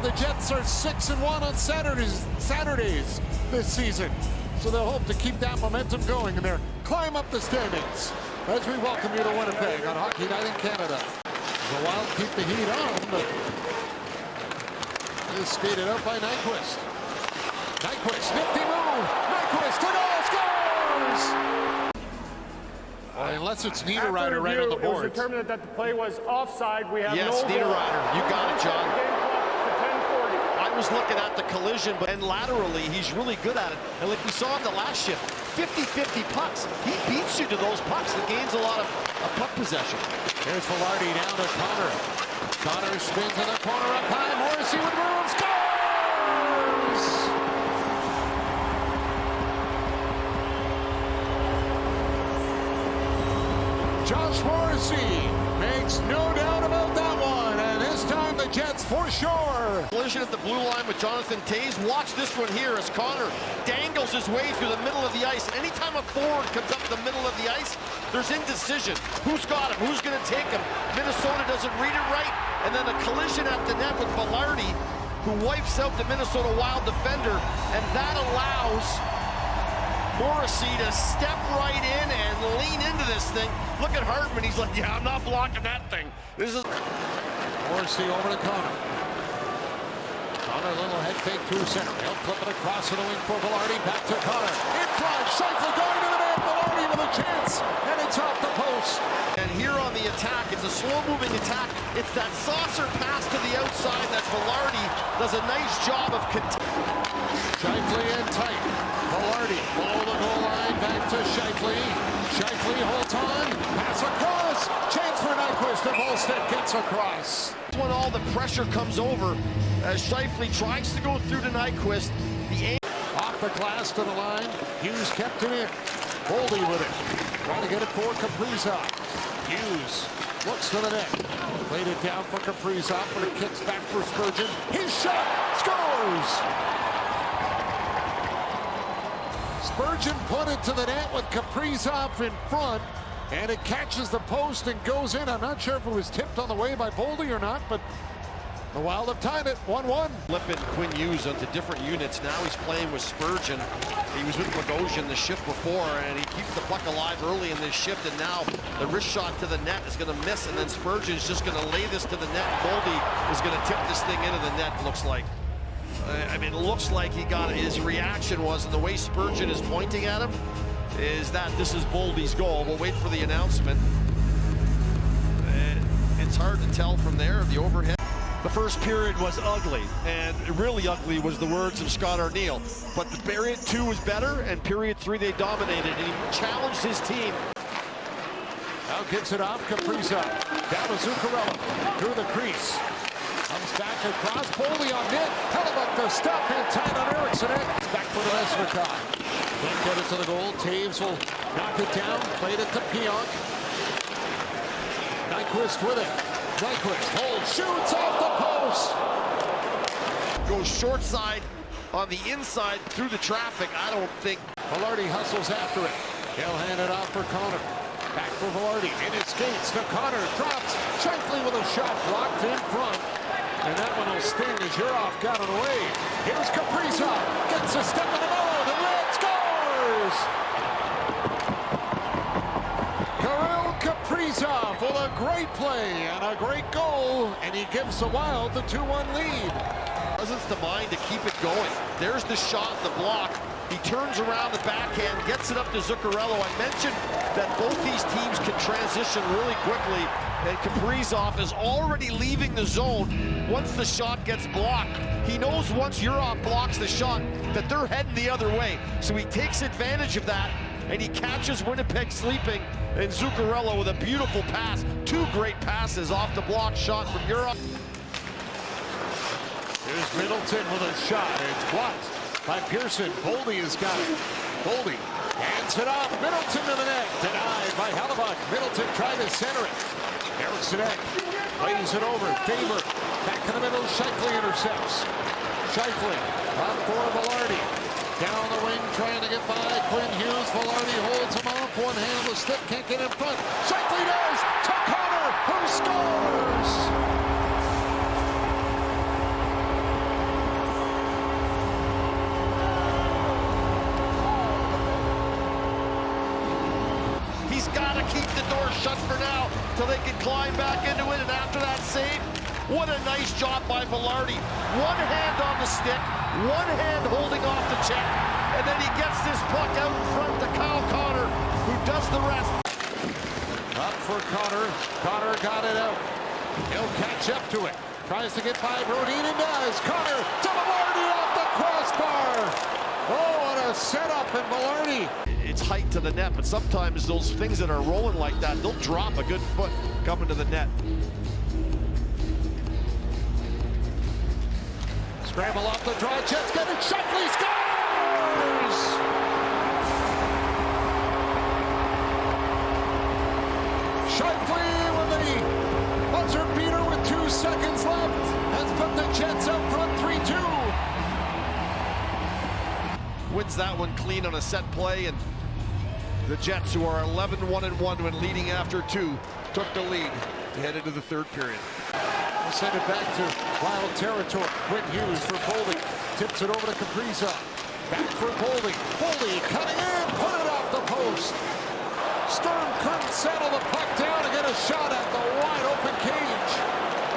the Jets are 6-1 on Saturdays this season. So they'll hope to keep that momentum going in their climb up the standings. As we welcome you to Winnipeg on Hockey Night in Canada. The Wild keep the heat on, but is skated up by Nyquist. Nyquist, nifty move. Nyquist to goal, scores! Unless it's Niederreiter right on the board. It was determined that the play was offside. We have yes, no Niederreiter. You got it, John. I was looking at the collision, and laterally, he's really good at it. And like we saw in the last shift, 50-50 pucks. He beats you to those pucks and gains a lot of puck possession. Here's Vilardi down to Connor. Connor spins in the corner up high. Morrissey with room, scores! Josh Morrissey makes no doubt about that one, and this time the Jets for sure. Collision at the blue line with Jonathan Toews. Watch this one here as Connor dangles his way through the middle of the ice. And anytime a forward comes up the middle of the ice, there's indecision. Who's got him? Who's going to take him? Minnesota doesn't read it right. And then a collision at the net with Vilardi, who wipes out the Minnesota Wild defender, and that allows Morrissey to step right in and lean into this thing. Look at Hartman. He's like, yeah, I'm not blocking that thing. This is Morrissey over to Connor. Connor, a little head fake through center. He'll flip it across to the wing for Vilardi. Back to Connor. In front. Scheifele going to the net. Vilardi with a chance. And it's off the post. And here on the attack, it's a slow-moving attack. It's that saucer pass to the outside that Vilardi does a nice job of containing. Scheifele in tight. Vilardi below the goal line. Back to Scheifele. Scheifele holds on. Pass across. Chance for Nyquist. And Wallstedt gets across. When all the pressure comes over, as Scheifele tries to go through to Nyquist, off the glass to the line. Hughes kept it in. Boldy with it. Trying to get it for Kaprizov. Hughes looks to the net. Played it down for Kaprizov, but it kicks back for Spurgeon. His shot scores! Spurgeon put it to the net with Kaprizov in front, and it catches the post and goes in. I'm not sure if it was tipped on the way by Boldy or not, but the Wild have tied it 1-1. Flipping Quinn Hughes onto different units. Now he's playing with Spurgeon. He was with Bogosian the shift before, and he keeps the puck alive early in this shift, and now the wrist shot to the net is going to miss, and then Spurgeon's just going to lay this to the net. Boldy is going to tip this thing into the net, looks like. I mean, it looks like he got it. His reaction was, and the way Spurgeon is pointing at him, is that this is Boldy's goal. We'll wait for the announcement. It's hard to tell from there, the overhead. The first period was ugly, and really ugly was the words of Scott Arniel. But the period 2 was better, and period 3 they dominated, and he challenged his team. Now gives it off Kaprizov. Down to Zuccarello. Through the crease. Comes back across. Boldy on net. Hellebuyck to stop and tied on Eriksson. Back for the Jesper. Can't get it to the goal. Toews will knock it down. Played it to Pionk. Nyquist with it. Nyquist holds, shoots off the post. Goes short side on the inside through the traffic. I don't think. Vilardi hustles after it. He'll hand it off for Connor. Back for Vilardi. In his skates to Connor. Drops. Scheifele with a shot blocked in front. And that one will sting as Yurov got it away. Here's Kaprizov. Gets a step in the middle. The Red scores! Kirill Kaprizov with a great play and a great goal. And he gives the Wild the 2-1 lead. Presence the mind to keep it going. There's the shot, the block. He turns around the backhand, gets it up to Zuccarello. I mentioned that both these teams can transition really quickly, and Kaprizov is already leaving the zone once the shot gets blocked. He knows once Yurov blocks the shot that they're heading the other way, so he takes advantage of that, and he catches Winnipeg sleeping, and Zuccarello with a beautiful pass. 2 great passes off the block shot from Yurov. Here's Middleton with a shot. It's blocked by Pearson. Boldy has got it. Boldy hands it off. Middleton to the net. Denied by Hellebuyck. Middleton trying to center it. Eriksson plays it over. Faber back in the middle. Scheifele intercepts. Scheifele on for Vilardi. Down the wing trying to get by Quinn Hughes. Vilardi holds him off. One hand with stick. Can't get in front. Scheifele does. To Connor, who scores. shut for now till they can climb back into it. And after that save, what a nice job by Vilardi. One hand on the stick, one hand holding off the check, and then he gets this puck out in front to Kyle Connor, who does the rest. Up for Connor. Connor got it out. He'll catch up to it. Tries to get by Brodin and does. Connor to Vilardi off the crossbar. Oh, what a setup in Vilardi. It's height to the net, but sometimes those things that are rolling like that, they'll drop a good foot coming to the net. Scramble off the draw. Jets get it. Scheifele scores! Scheifele with the buzzer beater with 2 seconds left has put the Jets up front 3-2. Wins that one clean on a set play, and the Jets, who are 11-1-1 when leading after 2, took the lead to head into the third period. We'll send it back to wild territory. Quinn Hughes for Boldy. Tips it over to Kaprizov. Back for Boldy. Boldy cutting in, put it off the post. Sturm couldn't settle the puck down to get a shot at the wide open cage.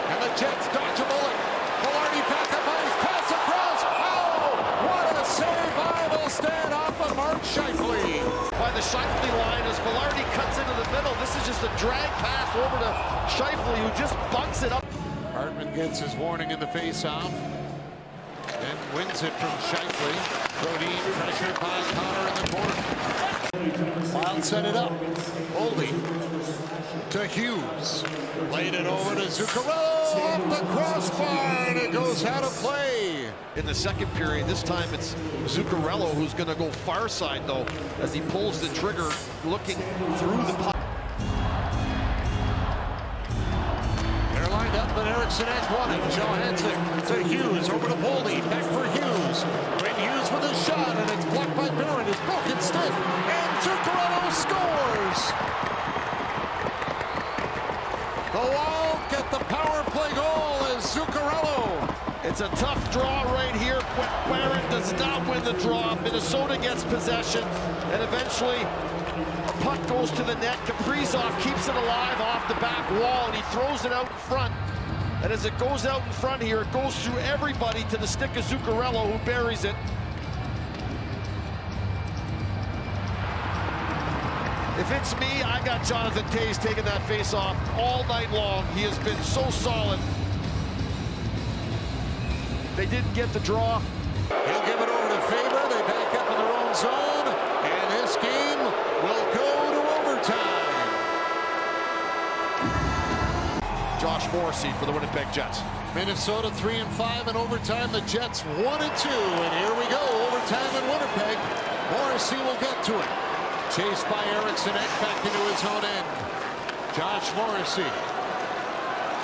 And the Jets dodge a bullet. Vilardi back up ice, pass across. Oh, what a save by Wallstedt off of Mark Scheifele. By the Scheifele line as Vilardi cuts into the middle. This is just a drag pass over to Scheifele, who just bunks it up. Hartman gets his warning in the face-off and wins it from Scheifele. Brodin pressured by Connor in the corner. Wild set it up. Boldy to Hughes. Played it over to Zuccarello off the crossbar, and it goes out of play. In the second period, this time it's Zuccarello who's going to go far side, though, as he pulls the trigger, looking through the puck. Lined up, and Eriksson has won it. Johansson to Hughes, over to Boldy, back for Hughes. Quinn Hughes with a shot, and it's blocked by Barron. His broken stick, and Zuccarello scores! The Wild get the power play goal as Zuccarello. It's a tough draw right here. Barron does not win the draw. Minnesota gets possession, and eventually a puck goes to the net. Kaprizov keeps it alive off the back wall, and he throws it out in front. And as it goes out in front here, it goes through everybody to the stick of Zuccarello, who buries it. If it's me, I got Jonathan Toews taking that face off all night long. He has been so solid. They didn't get the draw. He'll give it over to Faber. They back up in their own zone, and this game will go to overtime. Josh Morrissey for the Winnipeg Jets. Minnesota 3-5 in overtime. The Jets 1-2, and here we go. Overtime in Winnipeg. Morrissey will get to it. Chased by Eriksson back into his own end. Josh Morrissey,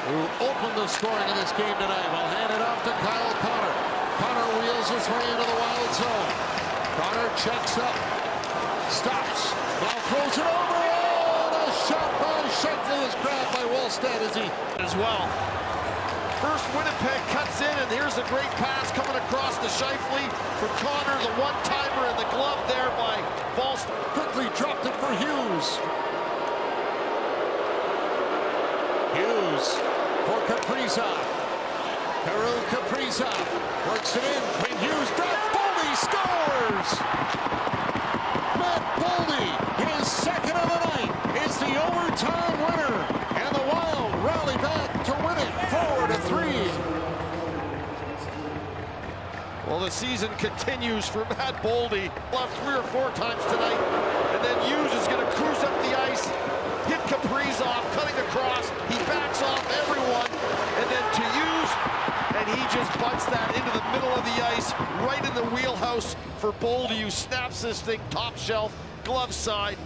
who opened the scoring in this game tonight, will hand it off to Kyle Connor. Connor wheels his way into the Wild zone. Connor checks up, stops, now throws it over. Oh, the shot by Scheifele is grabbed by Wallstedt as well. First Winnipeg cuts in, and here's a great pass coming across to Scheifele for Connor. The one-timer in the glove there by Wallstedt. Quickly dropped it for Hughes. Hughes for Kaprizov. Kirill Kaprizov works it in. Quinn Hughes, Boldy scores! Matt Boldy, his second of the night, is the overtime winner. And the Wild rally back to win it 4-3. Well, the season continues for Matt Boldy. Left 3 or 4 times tonight. And then Hughes is going to cruise up the ice, hit Kaprizov, cutting across. He backs off everyone. And then to Hughes, and he just butts that into the middle of the ice, right in the wheelhouse for Boldy, who snaps this thing top shelf, glove side.